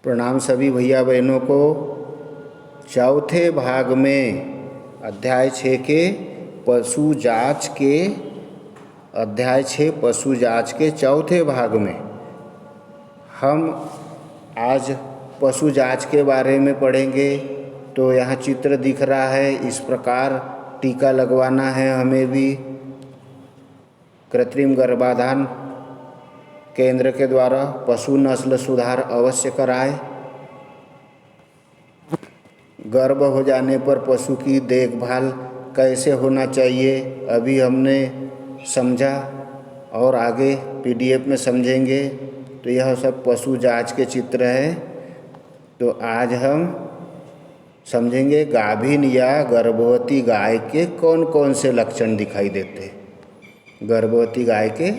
प्रणाम सभी भैया बहनों को। चौथे भाग में अध्याय 6 के पशु जांच के अध्याय 6 पशु जांच के चौथे भाग में हम आज पशु जांच के बारे में पढ़ेंगे। तो यहाँ चित्र दिख रहा है, इस प्रकार टीका लगवाना है हमें भी। कृत्रिम गर्भाधान केंद्र के द्वारा पशु नस्ल सुधार अवश्य कराएं। गर्भ हो जाने पर पशु की देखभाल कैसे होना चाहिए अभी हमने समझा और आगे पीडीएफ में समझेंगे। तो यह सब पशु जांच के चित्र है। तो आज हम समझेंगे गाभिन या गर्भवती गाय के कौन कौन से लक्षण दिखाई देते हैं। गर्भवती गाय के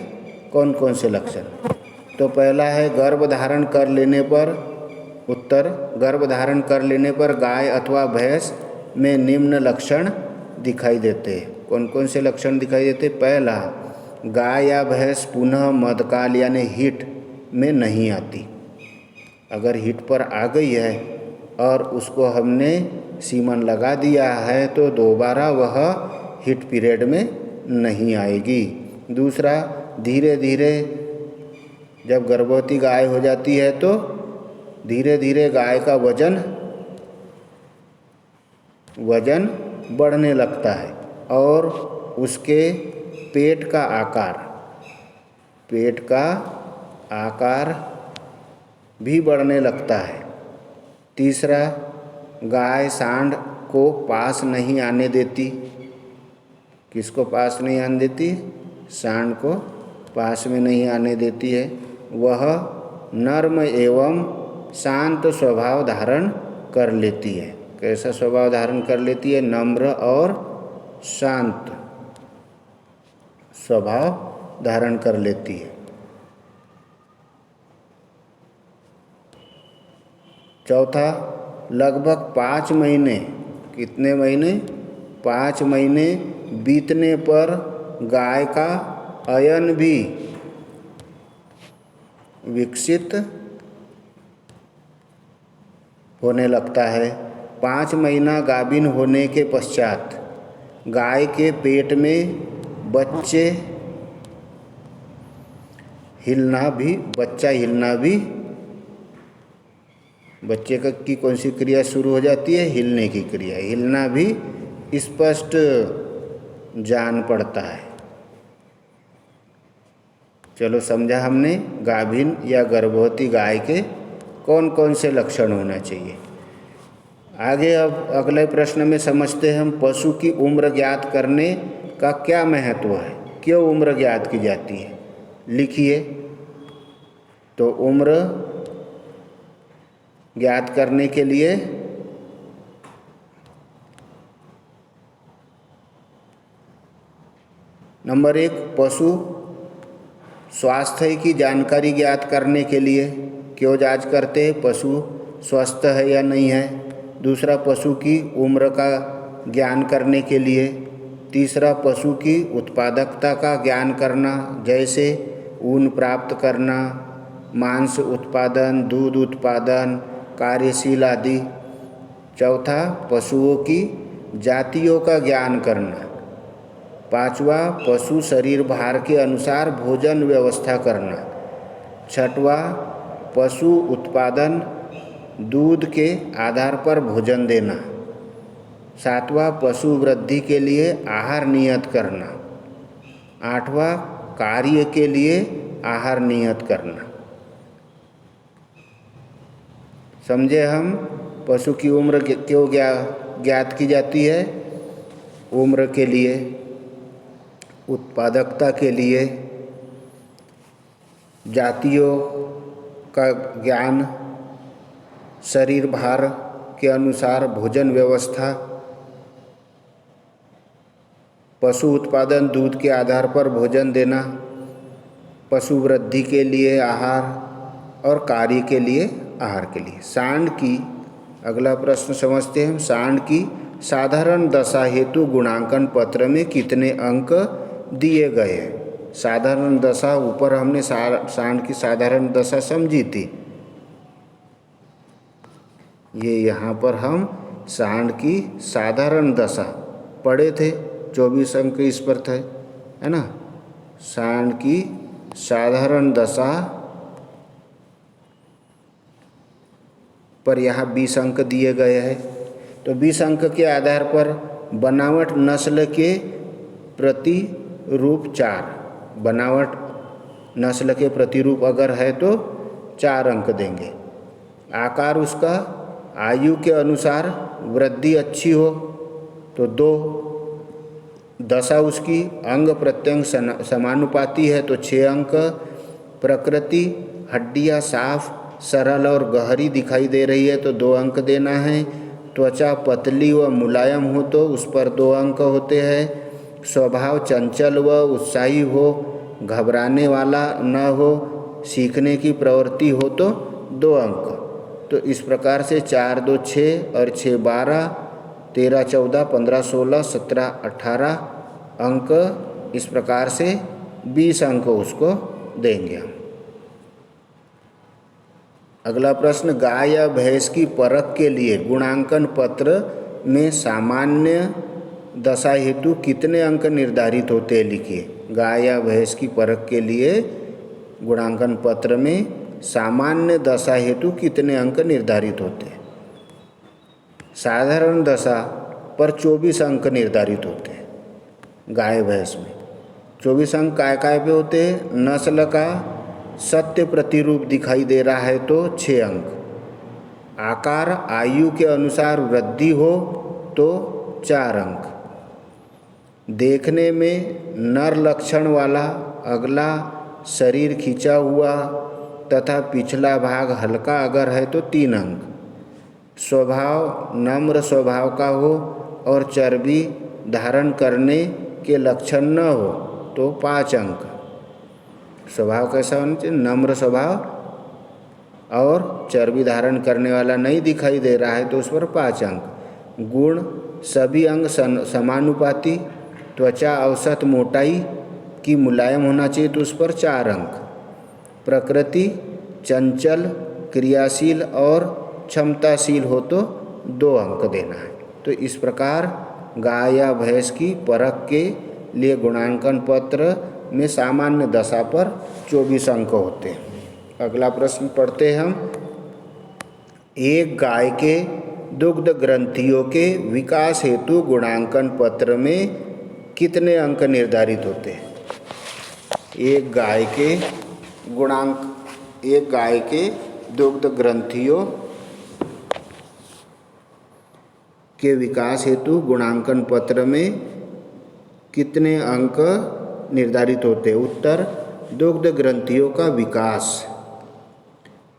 कौन कौन से लक्षण। तो पहला है गर्भ धारण कर लेने पर। उत्तर, गर्भ धारण कर लेने पर गाय अथवा भैंस में निम्न लक्षण दिखाई देते हैं। कौन कौन से लक्षण दिखाई देते। पहला, गाय या भैंस पुनः मध्यकाल यानी हीट में नहीं आती। अगर हीट पर आ गई है और उसको हमने सीमन लगा दिया है तो दोबारा वह हीट पीरियड में नहीं आएगी। दूसरा, धीरे धीरे जब गर्भवती गाय हो जाती है तो धीरे धीरे गाय का वजन बढ़ने लगता है और उसके पेट का आकार भी बढ़ने लगता है। तीसरा, गाय सांड को पास नहीं आने देती। किसको पास नहीं आने देती। सांड को पास में नहीं आने देती है। वह नर्म एवं शांत स्वभाव धारण कर लेती है। कैसा स्वभाव धारण कर लेती है। नम्र और शांत स्वभाव धारण कर लेती है। चौथा, लगभग 5 महीने, कितने महीने, 5 महीने बीतने पर गाय का अयन भी विकसित होने लगता है। 5 महीना गाभिन होने के पश्चात गाय के पेट में बच्चा हिलना भी बच्चे की कौन सी क्रिया शुरू हो जाती है। हिलने की क्रिया। हिलना भी स्पष्ट जान पड़ता है। चलो समझा हमने गाभिन या गर्भवती गाय के कौन कौन से लक्षण होना चाहिए। आगे अब अगले प्रश्न में समझते हैं हम पशु की उम्र ज्ञात करने का क्या महत्व है। क्यों उम्र ज्ञात की जाती है, लिखिए। तो उम्र ज्ञात करने के लिए नंबर 1, पशु स्वास्थ्य की जानकारी ज्ञात करने के लिए। क्यों जांच करते हैं, पशु स्वस्थ है या नहीं है। दूसरा, पशु की उम्र का ज्ञान करने के लिए। तीसरा, पशु की उत्पादकता का ज्ञान करना, जैसे ऊन प्राप्त करना, मांस उत्पादन, दूध उत्पादन, कार्यशील आदि। चौथा, पशुओं की जातियों का ज्ञान करना। पांचवा, पशु शरीर भार के अनुसार भोजन व्यवस्था करना। छठवा, पशु उत्पादन दूध के आधार पर भोजन देना। सातवां, पशु वृद्धि के लिए आहार नियत करना। आठवां, कार्य के लिए आहार नियत करना। समझे हम पशु की उम्र क्यों ज्ञात की जाती है। उम्र के लिए, उत्पादकता के लिए, जातियों का ज्ञान, शरीर भार के अनुसार भोजन व्यवस्था, पशु उत्पादन दूध के आधार पर भोजन देना, पशु वृद्धि के लिए आहार और कार्य के लिए आहार के लिए। सांड की, अगला प्रश्न समझते हैं हम। सांड की साधारण दशा हेतु गुणांकन पत्र में कितने अंक दिए गए हैं। साधारण दशा, ऊपर हमने सांड की साधारण दशा समझी थी। ये यहाँ पर हम सांड की साधारण दशा पढ़े थे, 24 अंक इस पर थे, है ना। सांड की साधारण दशा पर यहाँ 20 अंक दिए गए हैं। तो 20 अंक के आधार पर बनावट नस्ल के प्रतिरूप 4, बनावट नस्ल के प्रतिरूप अगर है तो 4 अंक देंगे। आकार उसका आयु के अनुसार वृद्धि अच्छी हो तो 2, दशा उसकी अंग प्रत्यंग समानुपाती है तो 6 अंक, प्रकृति हड्डियाँ साफ सरल और गहरी दिखाई दे रही है तो 2 अंक देना है। त्वचा पतली व मुलायम हो तो उस पर 2 अंक होते हैं। स्वभाव चंचल व उत्साही हो, घबराने वाला न हो, सीखने की प्रवृत्ति हो तो 2 अंक। तो इस प्रकार से 4 2 6 और 6 12, 13 14, 15 16, 17 18 अंक, इस प्रकार से 20 अंक उसको देंगे हम। अगला प्रश्न, गाय या भैंस की परख के लिए गुणांकन पत्र में सामान्य दशा हेतु कितने अंक निर्धारित होते हैं, लिखिए। गाय या भैंस की परख के लिए गुणांकन पत्र में सामान्य दशा हेतु कितने अंक निर्धारित होते हैं। साधारण दशा पर 24 अंक निर्धारित होते हैं गाय भैंस में। 24 अंक काय पे होते हैं। नस्ल का सत्य प्रतिरूप दिखाई दे रहा है तो 6 अंक, आकार आयु के अनुसार वृद्धि हो तो 4 अंक, देखने में नर लक्षण वाला अगला शरीर खिंचा हुआ तथा पिछला भाग हल्का अगर है तो 3 अंक, स्वभाव नम्र स्वभाव का हो और चर्बी धारण करने के लक्षण न हो तो 5 अंक। स्वभाव कैसा होना चाहिए, नम्र स्वभाव और चर्बी धारण करने वाला नहीं दिखाई दे रहा है तो उस पर 5 अंक। गुण सभी अंग समानुपाती, त्वचा औसत मोटाई की मुलायम होना चाहिए तो उस पर 4 अंक। प्रकृति चंचल क्रियाशील और क्षमताशील हो तो 2 अंक देना है। तो इस प्रकार गाय या भैंस की परख के लिए गुणांकन पत्र में सामान्य दशा पर 24 अंक होते हैं। अगला प्रश्न पढ़ते हैं हम। एक गाय के दुग्ध ग्रंथियों के विकास हेतु गुणांकन पत्र में कितने अंक निर्धारित होते हैं। एक गाय के दुग्ध ग्रंथियों के विकास हेतु गुणांकन पत्र में कितने अंक निर्धारित होते हैं। उत्तर, दुग्ध ग्रंथियों का विकास,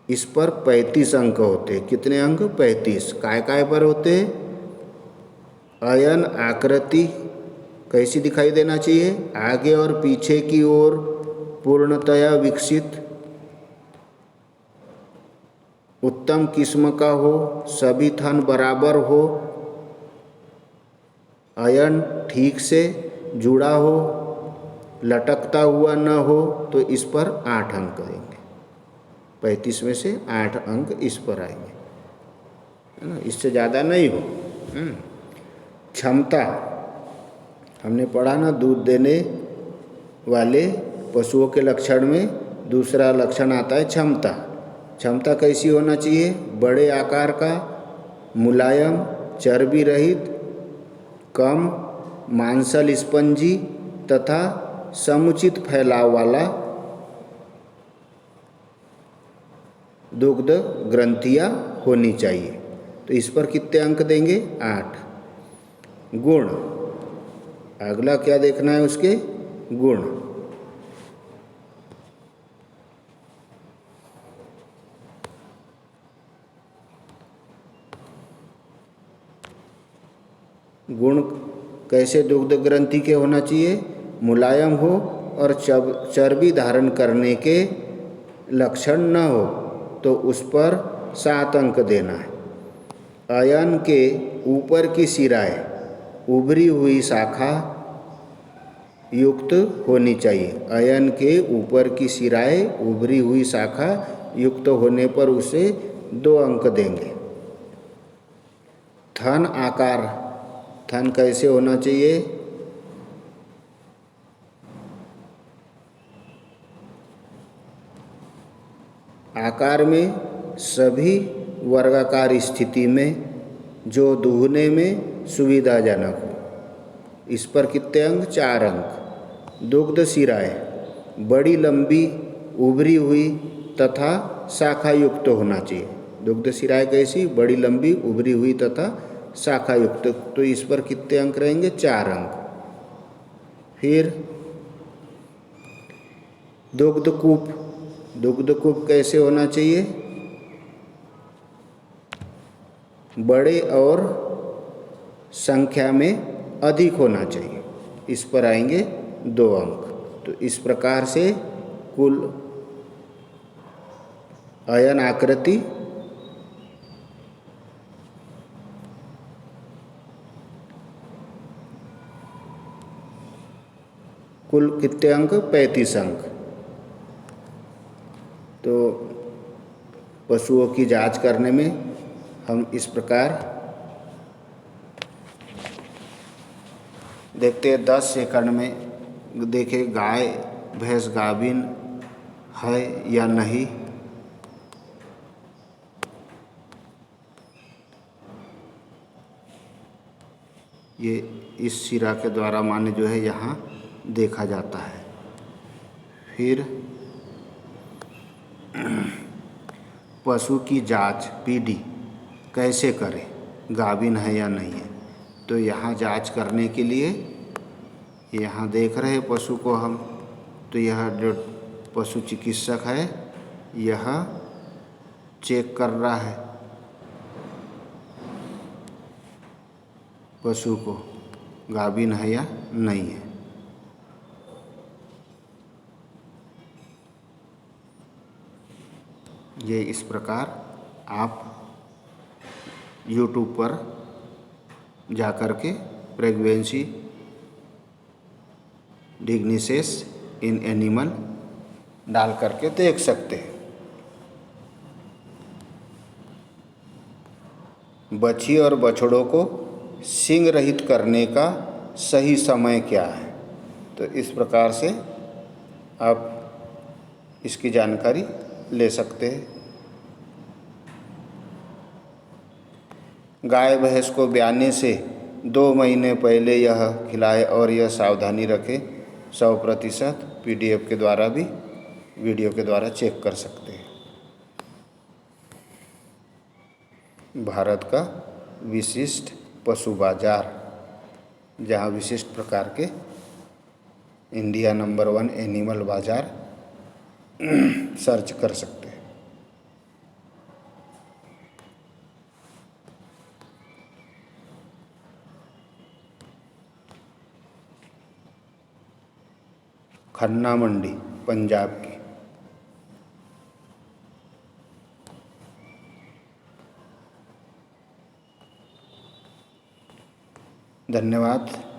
इस पर 35 अंक होते हैं। कितने अंक, 35। काय पर होते हैं। अयन आकृति कैसी दिखाई देना चाहिए, आगे और पीछे की ओर पूर्णतया विकसित, उत्तम किस्म का हो, सभी थन बराबर हो, अयन ठीक से जुड़ा हो, लटकता हुआ न हो तो इस पर 8 अंक देंगे। 35 में से 8 अंक इस पर आएंगे, है ना, इससे ज़्यादा नहीं हो। क्षमता हमने पढ़ा ना, दूध देने वाले पशुओं के लक्षण में दूसरा लक्षण आता है क्षमता। क्षमता कैसी होना चाहिए, बड़े आकार का, मुलायम, चर्बी रहित, कम मांसल स्पंजी तथा समुचित फैलाव वाला दुग्ध ग्रंथियां होनी चाहिए। तो इस पर कितने अंक देंगे, 8। गुण, अगला क्या देखना है, उसके गुण। गुण कैसे दुग्ध ग्रंथि के होना चाहिए, मुलायम हो और चर्बी धारण करने के लक्षण न हो तो उस पर 7 अंक देना है। अयन के ऊपर की सिराएं उभरी हुई शाखा युक्त होनी चाहिए। अयन के ऊपर की सिराएं उभरी हुई शाखा युक्त होने पर उसे 2 अंक देंगे। थन आकार, थन कैसे होना चाहिए? आकार में सभी वर्गाकार स्थिति में जो दूहने में सुविधाजनक हो। इस पर कितने अंक? 4 अंक। दुग्ध शिराएँ बड़ी लंबी, उभरी हुई तथा शाखा युक्त होना चाहिए। दुग्ध शिराएँ कैसी? बड़ी लंबी, उभरी हुई तथा शाखा युक्त। तो इस पर कितने अंक रहेंगे? 4 अंक। फिर दुग्धकूप, दुग्धकूप कैसे होना चाहिए? बड़े और संख्या में अधिक होना चाहिए। इस पर आएंगे 2 अंक। तो इस प्रकार से कुल अयन आकृति कुल कितने अंक? 35 अंक। तो पशुओं की जांच करने में हम इस प्रकार देखते हैं। 10 सेकंड में देखें गाय भैंस गाभिन है या नहीं। ये इस शिरा के द्वारा मान्य जो है यहाँ देखा जाता है। फिर पशु की जांच पीडी कैसे करें, गाभिन है या नहीं है। तो यहाँ जांच करने के लिए यहाँ देख रहे हैं पशु को हम, तो यह जो पशु चिकित्सक है यह चेक कर रहा है पशु को गाभिन है या नहीं है। ये इस प्रकार आप YouTube पर जा कर के प्रेगनेंसी डिग्निसेस इन एनिमल डाल करके देख सकते हैं। बछी और बछड़ों को सींग रहित करने का सही समय क्या है? तो इस प्रकार से आप इसकी जानकारी ले सकते हैं। गाय भैंस को ब्याने से 2 महीने पहले यह खिलाए और यह सावधानी रखें। 100% PDF के द्वारा भी वीडियो के द्वारा चेक कर सकते हैं। भारत का विशिष्ट पशु बाजार, जहाँ विशिष्ट प्रकार के इंडिया नंबर 1 एनिमल बाजार सर्च कर सकते हैं। खन्ना मंडी पंजाब की। धन्यवाद।